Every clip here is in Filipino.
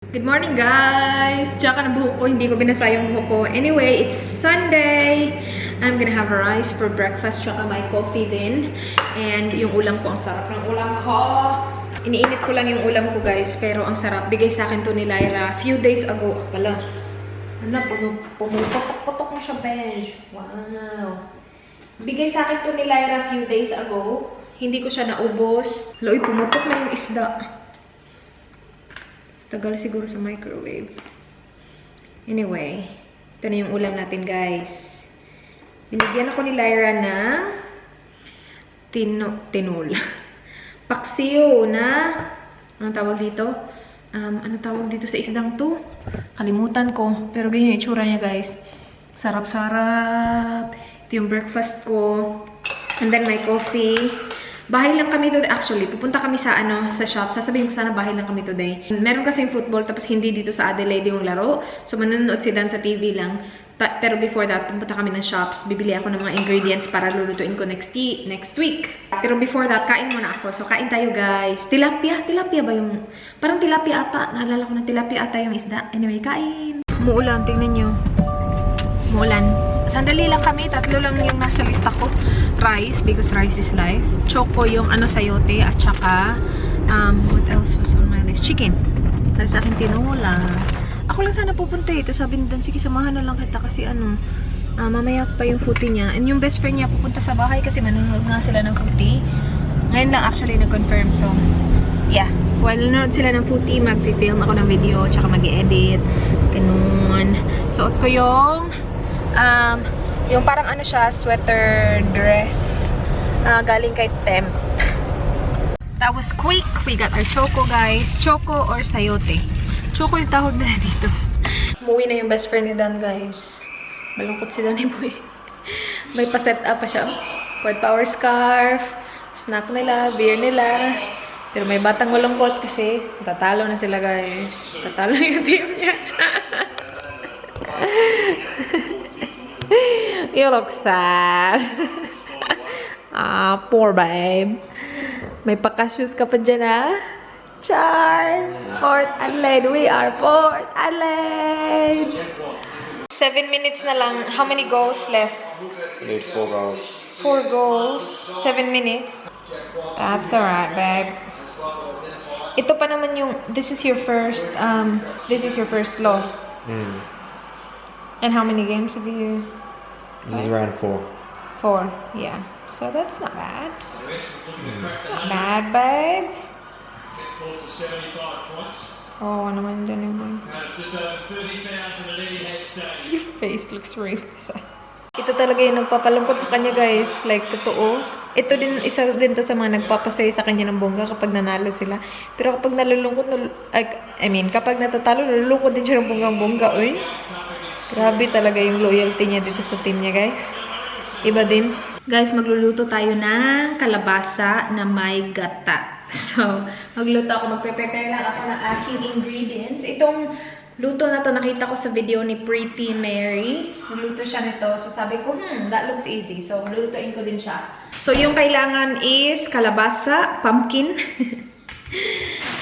Good morning, guys! Tsaka na buhok ko, hindi ko binasa yung buhok ko. Anyway, it's Sunday. I'm gonna have rice for breakfast, tsaka my coffee din. And yung ulam ko, ang sarap ng ulam ko. Iniinit ko lang yung ulam ko, guys, pero ang sarap. Bigay sa akin to ni Lyra few days ago. Pala, ano, pumutok-putok na siya, bench. Wow! Bigay sa akin to ni Lyra few days ago. Hindi ko siya naubos. Loy, pumutok na yung isda. Tagal siguro sa microwave. Anyway, ito na yung ulam natin, guys. Binigyan ako ni Lyra ng tinul. Paksiw na, anong tawag dito? Ano tawag dito sa isdang to? Kalimutan ko. Pero ganyan yung itsura niya, guys. Sarap-sarap. Ito yung breakfast ko. And then my coffee. Bahay lang kami today. Actually, pupunta kami sa sa shop. Sasabihin ko sana bahay lang kami today. Meron kasing football, tapos hindi dito sa Adelaide yung laro. So, manonood sila sa TV lang. Pero before that, pupunta kami ng shops. Bibili ako ng mga ingredients para lulutuin ko next week. Pero before that, kain muna ako. So, kain tayo, guys. Tilapia. Tilapia ba yung... Parang tilapia ata. Naalala ko na tilapia ata yung isda. Anyway, kain. Umuulan. Tingnan nyo. Umuulan. Sandali lang kami. Tatlo lang yung nasa lista ko. Rice, because rice is life. Choco yung sayote. At saka, what else was on my list? Chicken. Para sa akin tinola. Ako lang sana pupunta ito. Sabi nila, sige, samahan na lang kita kasi mamaya pa yung footy niya. And yung best friend niya pupunta sa bahay kasi manonood nga sila ng footy. Ngayon lang actually nag-confirm. So, yeah. While nanonood sila ng footy, mag-film ako ng video, tsaka mag-edit. Ganun. Suot ko yung parang siya, sweater dress. Galing kay Temp. That was quick. We got our choco, guys. Choco or sayote. Choco yung tawag na dito. Umuwi na yung best friend ni Dan, guys. Malungkot si Dan, boy. May pa-set up pa siya. Quad power scarf, snack nila, beer nila. Pero may batang malungkot kasi tatalo na sila, guys. Tatalo yung team niya. You look sad. Poor babe. May pa-cashews ka pa dyan, Char! Port Adelaide. We are Port Adelaide. 7 minutes na lang. How many goals left? Need 4 goals. 4 goals. 7 minutes. That's alright, babe. Ito pa naman yung, this is your first loss. And how many games have you? This is round 4. 4, yeah. So that's not bad. Not bad, babe. Oh, ano naman dyan yung Your face looks really sad. Ito talaga yung nagpapalungkot sa kanya, guys. Like, totoo. Ito din, isa din to sa mga nagpapasaya sa kanya ng bongga kapag nanalo sila. Pero kapag nalulungkot, kapag natatalo, nalulungkot din siya ng bonggang-bongga, uy. Grabe talaga yung loyalty niya dito sa team niya, guys. Iba din. Guys, magluluto tayo ng kalabasa na may gata. So, magprepare lang ako ng aking ingredients. Itong luto na to nakita ko sa video ni Pretty Mary. Nagluto siya nito. So, sabi ko, that looks easy. So, lulutuin ko din siya. So, yung kailangan is kalabasa, pumpkin.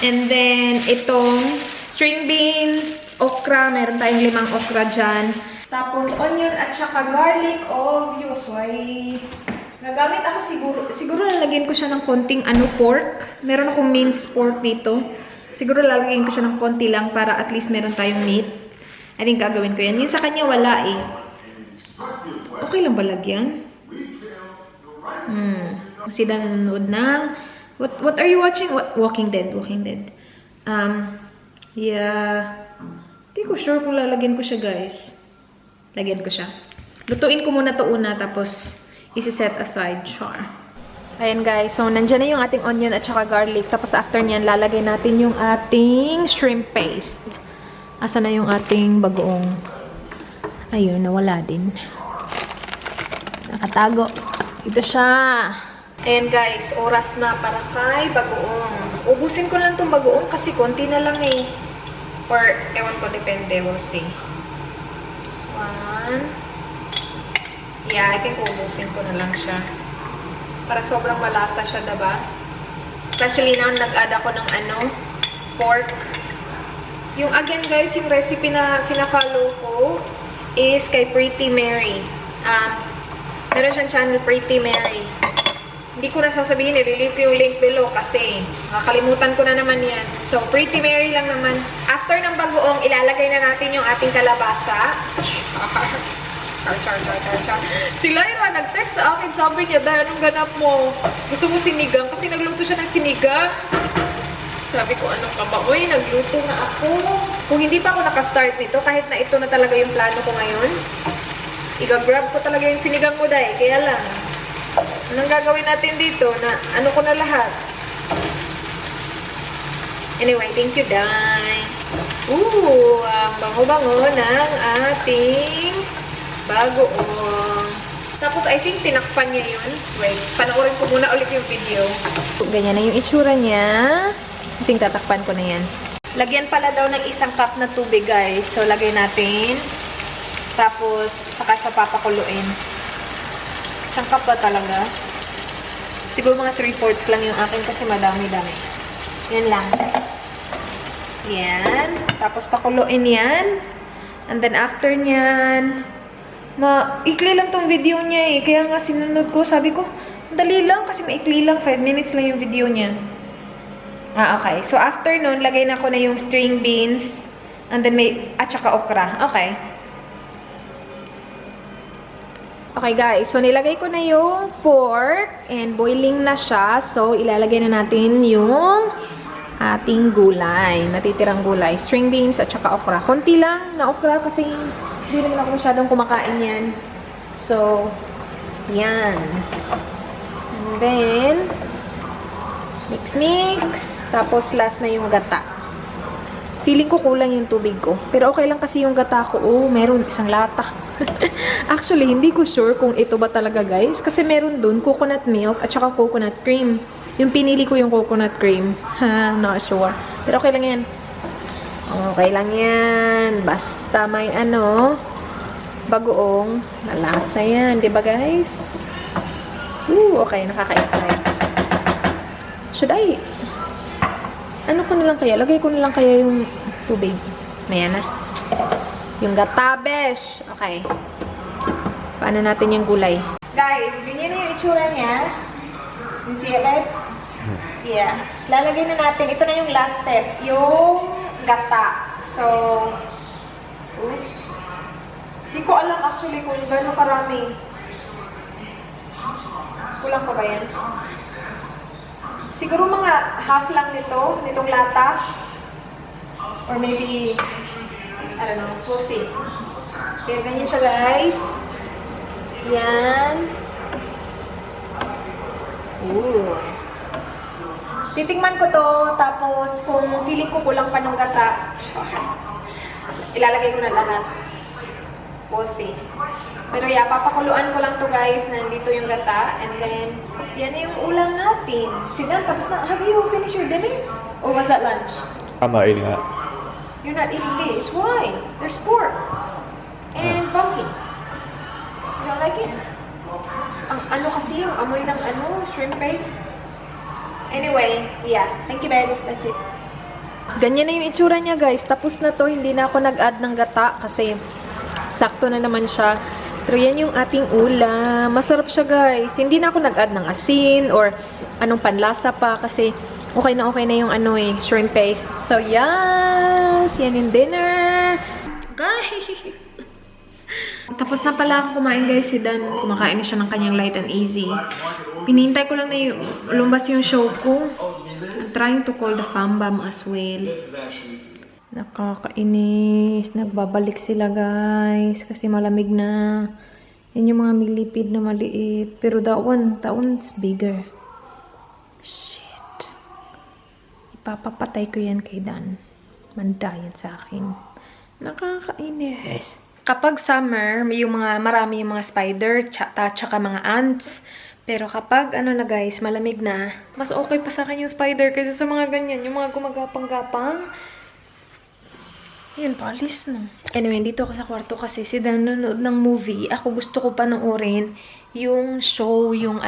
And then, itong string beans, okra. Meron tayong 5 okra dyan. Tapos, onion at saka garlic, obvious. Why? Nagamit ako siguro lalagyan ko siya ng konting pork. Meron akong minced pork dito. Siguro lalagyan ko siya ng konti lang para at least meron tayong meat. I think gagawin ko yan. Yung sa kanya wala eh. Okay lang ba lagyan? Kasi nanonood ng... What are you watching? Walking Dead. Yeah. Hindi ko sure kung lalagyan ko siya, guys. Lagyan ko siya. Lutuin ko muna to una, tapos isi-set aside. Char. Ayan, guys. So, nandyan na yung ating onion at saka garlic. Tapos, after nyan, lalagay natin yung ating shrimp paste. Asa na yung ating bagoong? Ayun, nawala din. Nakatago. Ito siya. Ayan, guys. Oras na para kay bagoong. Ubusin ko lang tong bagoong kasi konti na lang eh. Or, ewan ko, depende. We'll see. 1. Yeah, I think ubusin ko na lang siya. Para sobrang malasa siya, diba? Especially now, nag-add ako ng pork. Yung again guys, yung recipe na fina-follow ko is kay Pretty Mary. Meron siyang channel, Pretty Mary. Hindi ko na sasabihin, i-leave yung link below kasi nakakalimutan ko na naman yan. So, Pretty Mary lang naman. After ng bagoong, ilalagay na natin yung ating kalabasa. Si Lyra, nag-text sa akin, sabi niya, dahil anong ganap mo? Gusto mo sinigang? Kasi nagluto siya ng sinigang. Sabi ko, ano ka ba? Uy, nagluto na ako. Kung hindi pa ako nakastart nito, kahit na ito na talaga yung plano ko ngayon, i-grab ko talaga yung sinigang mo, Day. Kaya lang, anong gagawin natin dito? Na ano ko na lahat? Anyway, thank you, Day. Ooh, ang bango-bango ng ating bagoong. Tapos, I think, tinakpan niya yun. Wait, panoorin ko muna ulit yung video. Ganyan na yung itsura niya. I think, tatakpan ko na yan. Lagyan pala daw ng 1 cup na tubig, guys. So, lagay natin. Tapos, saka siya papakuluin. 1 cup ba talaga? Siguro mga 3/4 lang yung akin kasi madami-dami. Yan lang. Yan. Tapos, pakuluin yan. And then, after nyan, maikli lang tong video niya eh. Kaya nga sinunod ko, sabi ko, dali lang kasi maikli lang. 5 minutes lang yung video niya. Okay. So, after nun, lagay na ko na yung string beans. And then may, at saka okra. Okay. Okay guys, so nilagay ko na yung pork and boiling na siya. So, ilalagay na natin yung ating gulay. Natitirang gulay. String beans at saka okra. Konti lang na okra kasi hindi naman ako masyadong kumakain yan. So, yan. And then, mix. Tapos, last na yung gata. Feeling ko kulang yung tubig ko. Pero okay lang kasi yung gata ko. Oh, meron 1 lata. Actually, hindi ko sure kung ito ba talaga, guys. Kasi meron dun coconut milk at saka coconut cream. Yung pinili ko yung coconut cream. Ha, not sure. Pero okay lang yan. Okay lang yan. Basta may bagoong malasa yan. Diba, guys? Ooh, okay. Nakaka-excite. Should I? Ano ko na lang kaya? Lagay ko na lang kaya yung tubig. Ayan na. Yung gatabesh. Okay. Paano natin yung gulay? Guys, ganyan na yung itsura niya. You see it, babe? Yeah. Lalagay na natin. Ito na yung last step. Yung gata. So, oops. Hindi ko alam actually kung gano'n karami. Kulang pa ba yan? Siguro mga half lang nitong lata. Or maybe, I don't know, we'll see. Kaya ganyan siya, guys. Yan. Ooh. Titingman ko to, tapos kung feeling ko kulang pa ng gata, ilalagay ko na lahat. We'll see. Pero yeah, papakuluan ko lang to, guys, na nandito yung gata. And then, yan na yung ulam natin. Sinan, tapos na. Have you finished your dinner? Or was that lunch? I'm not eating that. You're not eating this. Why? There's pork. And pumpkin. You don't like it? Ang ano kasi yung amoy ng shrimp paste. Anyway, yeah. Thank you, babe. That's it. Ganyan na yung itsura niya, guys. Tapos na to. Hindi na ako nag-add ng gata kasi sakto na naman siya. Pero yan yung ating ulam. Masarap siya, guys. Hindi na ako nag-add ng asin or anong panlasa pa kasi okay na yung shrimp paste. So, yes! Yan yung dinner. Guys! Tapos na pala ako kumain, guys. Si Dan, kumakain na siya ng kanyang light and easy. Pinintay ko lang na yung lumbas yung show ko. I'm trying to call the fambam as well. Nakakainis. Nagbabalik sila, guys. Kasi malamig na. Yan yung mga millipede na maliit. Pero that one's bigger. Shit. Ipapapatay ko yan kay Dan. Manda yan sa akin. Nakakainis. Kapag summer, may marami yung mga spider, tsaka mga ants. Pero kapag, na guys, malamig na, mas okay pa sa akin yung spider kaysa sa mga ganyan, yung mga gumagapang-gapang. Yan, palis na. Anyway, dito ako sa kwarto kasi si Dan nanonood ng movie. Ako gusto ko panoorin yung show, yung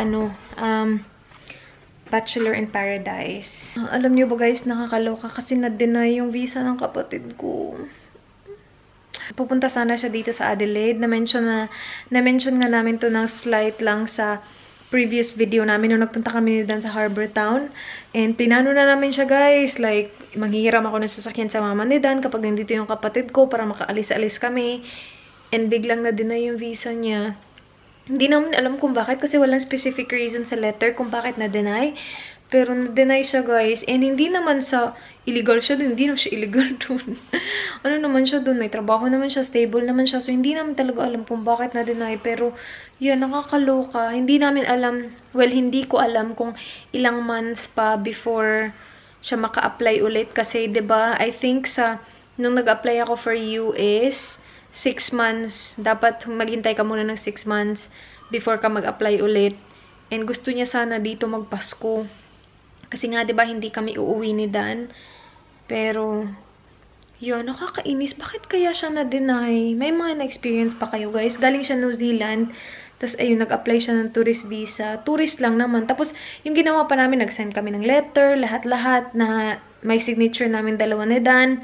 Bachelor in Paradise. Alam niyo ba guys, nakakaloka kasi na-deny yung visa ng kapatid ko. Pupunta sana siya dito sa Adelaide. Na-mention nga namin to ng slight lang sa previous video namin nung nagpunta kami doon sa Harbour Town. And pinano na namin siya guys. Like, manghihiram ako ng sasakyan sa mama ni Dan kapag nandito yung kapatid ko para makaalis-alis kami. And biglang na-deny yung visa niya. Hindi naman alam kung bakit kasi walang specific reason sa letter kung bakit na-deny. Pero na-deny siya guys. And hindi naman sa illegal siya dun. Hindi naman siya illegal dun. Ano naman siya dun? May trabaho naman siya. Stable naman siya. So hindi namin talaga alam kung bakit na-deny. Pero yun, nakakaloka. Hindi namin alam. Well, hindi ko alam kung ilang months pa before siya maka-apply ulit. Kasi 'di ba I think nung nag-apply ako for US 6 months. Dapat maghintay ka muna ng 6 months before ka mag-apply ulit. And gusto niya sana dito magpasko. Kasi nga, di ba, hindi kami uuwi ni Dan. Pero, yun, nakakainis. Bakit kaya siya na-deny? May mga na-experience pa kayo, guys. Galing siya New Zealand. Tapos, ayun, nag-apply siya ng tourist visa. Tourist lang naman. Tapos, yung ginawa pa namin, nag-send kami ng letter, lahat-lahat na may signature namin dalawa ni Dan.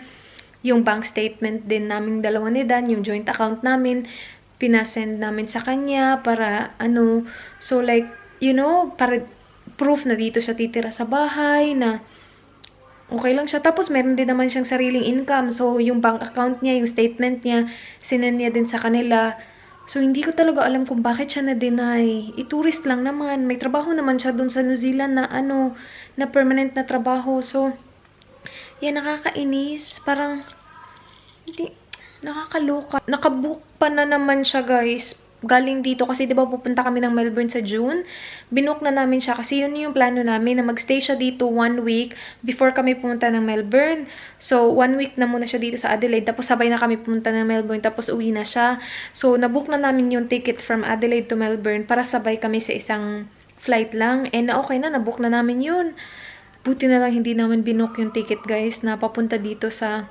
Yung bank statement din namin dalawa ni Dan. Yung joint account namin, pinasend namin sa kanya para, so like, you know, para proof na dito siya titira sa bahay, na okay lang siya. Tapos, meron din naman siyang sariling income. So, yung bank account niya, yung statement niya, sinend niya din sa kanila. So, hindi ko talaga alam kung bakit siya na-deny. I-tourist lang naman. May trabaho naman siya dun sa New Zealand na, na permanent na trabaho. So, yan, nakakainis. Parang, hindi, nakakaloka. Nakabook pa na naman siya, guys. Galing dito kasi 'di ba pupunta kami ng Melbourne sa June. Binook na namin siya kasi yun yung plano namin na magstay siya dito 1 week before kami pumunta ng Melbourne. So 1 week na muna siya dito sa Adelaide tapos sabay na kami pumunta ng Melbourne tapos uwi na siya. So nabook na namin yung ticket from Adelaide to Melbourne para sabay kami sa isang flight lang. And okay na, nabook na namin yun. Buti na lang hindi naman binook yung ticket guys na papunta dito sa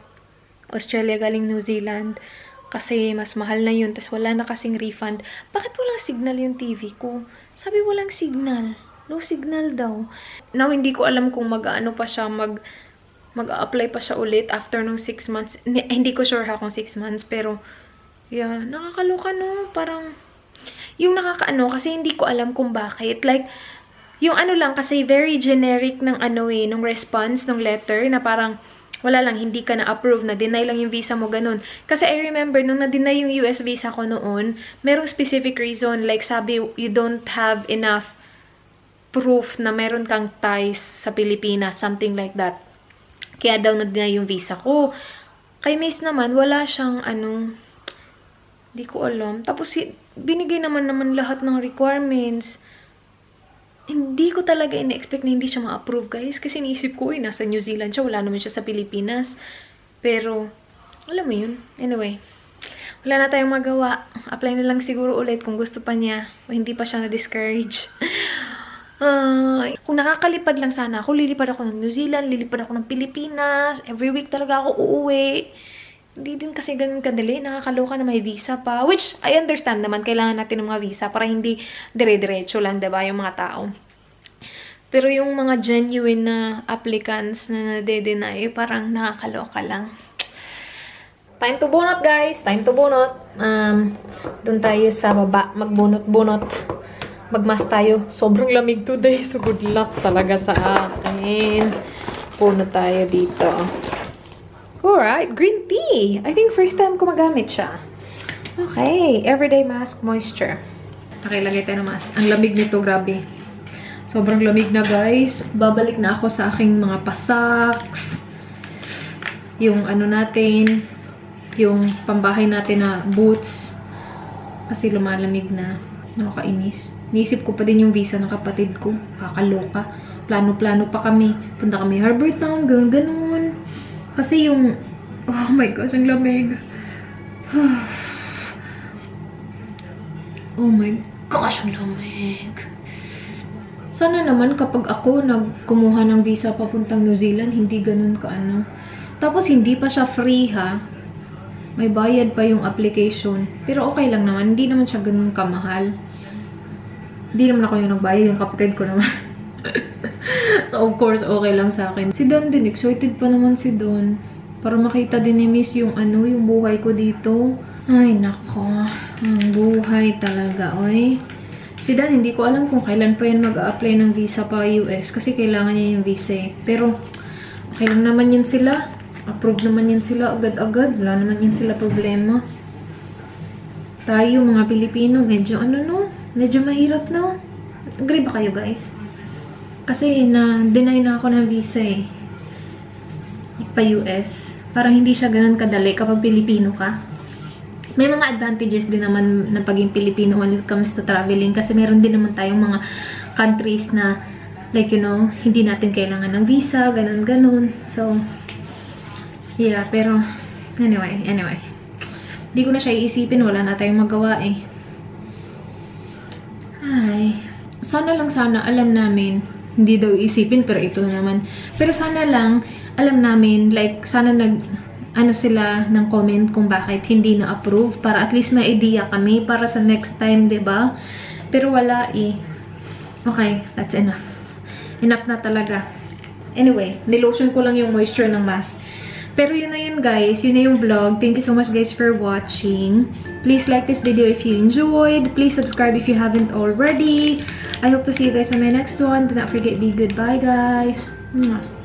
Australia galing New Zealand. Kasi mas mahal na yun, tas wala na kasing refund. Bakit walang signal yung TV ko? Sabi walang signal. No signal daw. Now, hindi ko alam kung mag-ano pa siya, mag-apply pa siya ulit after nung 6 months. Hindi ko sure ha kung 6 months, pero, yeah, nakakaloka no. Parang, yung nakakaano, kasi hindi ko alam kung bakit. Like, yung lang, kasi very generic ng nung response, ng letter, na parang, wala lang, hindi ka na-approve, na-deny lang yung visa mo, ganun. Kasi I remember, nung na-deny yung US visa ko noon, merong specific reason, like sabi, you don't have enough proof na meron kang ties sa Pilipinas, something like that. Kaya daw na-deny yung visa ko. Kay Mace naman, wala siyang, hindi ko alam. Tapos, binigay naman lahat ng requirements. Hindi ko talaga ina-expect na hindi siya ma-approve, guys. Kasi niisip ko, nasa New Zealand siya. Wala naman siya sa Pilipinas. Pero, alam mo yun. Anyway, wala na tayong magawa. Apply na lang siguro ulit kung gusto pa niya. O hindi pa siya na-discourage. Kung nakakalipad lang sana ako, lilipad ako ng New Zealand, lilipad ako ng Pilipinas. Every week talaga ako uuwi. Hindi din kasi ganun kadali. Nakakaloka na may visa pa. Which, I understand naman. Kailangan natin ng mga visa para hindi dire-diretso lang, diba, yung mga tao. Pero yung mga genuine na applicants na nade-deny, parang nakakaloka lang. Time to bunot, guys! Time to bunot. Doon tayo sa baba. Magbunot-bunot. Magmas tayo. Sobrang lamig today. So, good luck talaga sa akin. Bunot tayo dito. Alright, green tea. I think first time ko magamit siya. Okay, everyday mask moisture. Nakilagay tayo ng mask. Ang lamig nito, grabe. Sobrang lamig na, guys. Babalik na ako sa aking mga pasaks. Yung natin, yung pambahay natin na boots. Kasi lumalamig na. Nakakainis. Niisip ko pa din yung visa ng kapatid ko. Kakaloka. Plano-plano pa kami. Punta kami Harbour Town, ganun-ganun. Kasi yung, oh my gosh, ang lamig. Oh my gosh, ang lamig. Sana naman kapag ako nagkumuha ng visa papuntang New Zealand, hindi ganun ka Tapos hindi pa siya free ha. May bayad pa yung application. Pero okay lang naman, hindi naman siya ganun kamahal. Hindi naman ako yung nagbayad, yung kapatid ko naman. So, of course, okay lang sa akin. Si Don din, excited pa naman si Don. Para makita din ni Miss yung yung buhay ko dito. Ay, nako. Ang buhay talaga, oy. Si Dan, hindi ko alam kung kailan pa yan mag-a-apply ng visa pa US kasi kailangan niya yung visa eh. Pero, okay lang naman yan sila. Approve naman yan sila agad-agad. Wala naman yan sila problema. Tayo, mga Pilipino, medyo medyo mahirap, no? Agree ba kayo, guys? Kasi na-deny na ako ng visa eh. Pa-US. Parang hindi siya ganun kadali kapag Pilipino ka. May mga advantages din naman na paging Pilipino when it comes to traveling. Kasi meron din naman tayong mga countries na like, hindi natin kailangan ng visa, ganun-ganun. So, yeah, pero anyway. Hindi ko na siya iisipin. Wala na tayong magawa eh. Ay, sana alam namin, hindi daw isipin, pero ito naman. Pero sana lang, alam namin, like, sana sila ng comment kung bakit hindi na-approve, para at least may idea kami, para sa next time, 'di ba? Pero wala eh. Okay, that's enough. Enough na talaga. Anyway, nilotion ko lang yung moisture ng mask. Pero yun na yun, guys. Yun na yung vlog. Thank you so much, guys, for watching. Please like this video if you enjoyed. Please subscribe if you haven't already. I hope to see you guys on my next one. Do not forget, be good. Bye, guys. Mwah.